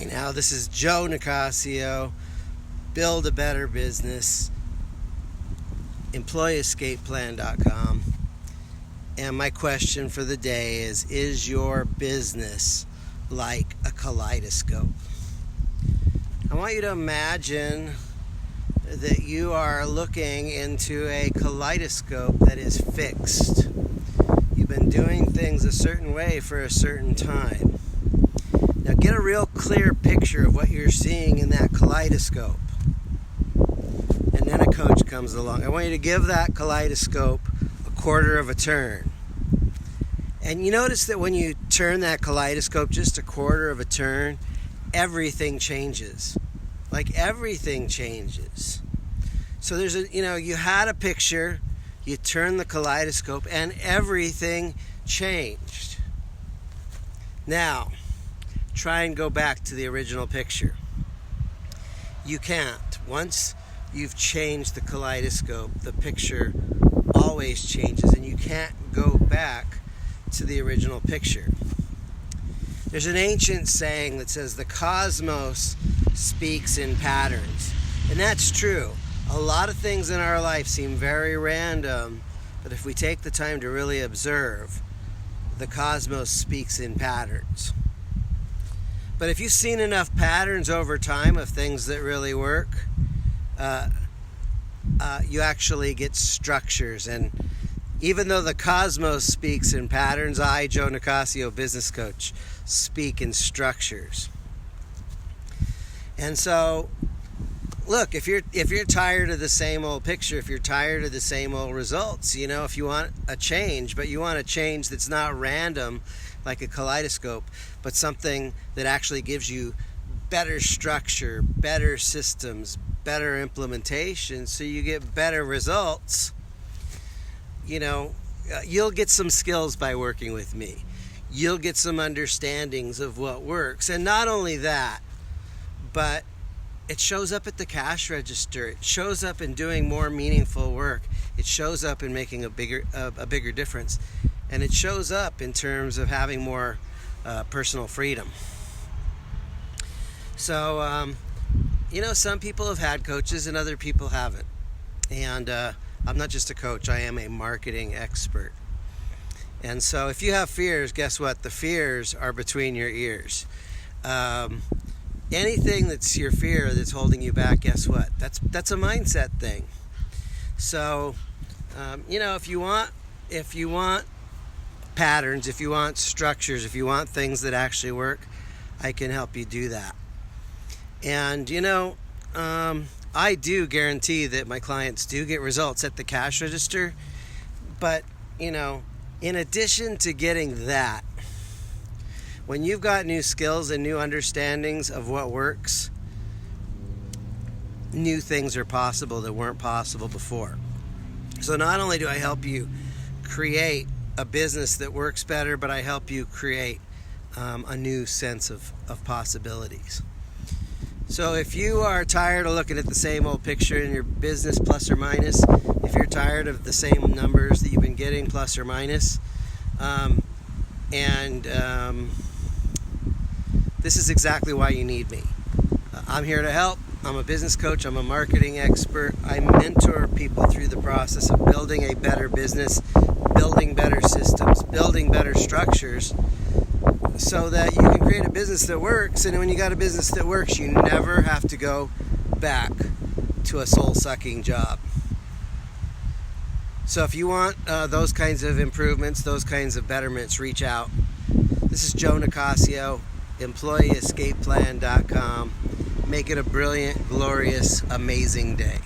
Hey now, this is Joe Nicasio, Build a Better Business, EmployeeEscapePlan.com. And my question for the day is your business like a kaleidoscope? I want you to imagine that you are looking into a kaleidoscope that is fixed. You've been doing things a certain way for a certain time. Now get a real clear picture of what you're seeing in that kaleidoscope. And then a coach comes along. I want you to give that kaleidoscope a quarter of a turn. And you notice that when you turn that kaleidoscope just a quarter of a turn, everything changes. Like everything changes. So there's you had a picture, you turn the kaleidoscope, and everything changed. Now, try and go back to the original picture. You can't. Once you've changed the kaleidoscope, the picture always changes, and you can't go back to the original picture. There's an ancient saying that says the cosmos speaks in patterns, and that's true. A lot of things in our life seem very random, but if we take the time to really observe, the cosmos speaks in patterns. But if you've seen enough patterns over time of things that really work, you actually get structures. And even though the cosmos speaks in patterns, I, Joe Nicasio, business coach, speak in structures. And so, look, if you're tired of the same old picture, if you're tired of the same old results, if you want a change, but you want a change that's not random like a kaleidoscope, but something that actually gives you better structure, better systems, better implementation, so you get better results, you'll get some skills by working with me. You'll get some understandings of what works. And not only that, but it shows up at the cash register. It shows up in doing more meaningful work. It shows up in making a bigger difference. And it shows up in terms of having more personal freedom. So, some people have had coaches and other people haven't. And I'm not just a coach, I am a marketing expert. And so if you have fears, guess what? The fears are between your ears. Anything that's your fear that's holding you back, guess what? That's a mindset thing. So, if you want patterns, if you want structures, if you want things that actually work, I can help you do that. And, I do guarantee that my clients do get results at the cash register. But, in addition to getting that, when you've got new skills and new understandings of what works, new things are possible that weren't possible before. So not only do I help you create a business that works better, but I help you create a new sense of possibilities. So if you are tired of looking at the same old picture in your business, plus or minus, if you're tired of the same numbers that you've been getting, plus or minus, this is exactly why you need me. I'm here to help. I'm a business coach. I'm a marketing expert. I mentor people through the process of building a better business, building better systems, building better structures, so that you can create a business that works. And when you got a business that works, you never have to go back to a soul-sucking job. So if you want those kinds of improvements, those kinds of betterments, reach out. This is Joe Nicasio, EmployeeEscapePlan.com. Make it a brilliant, glorious, amazing day.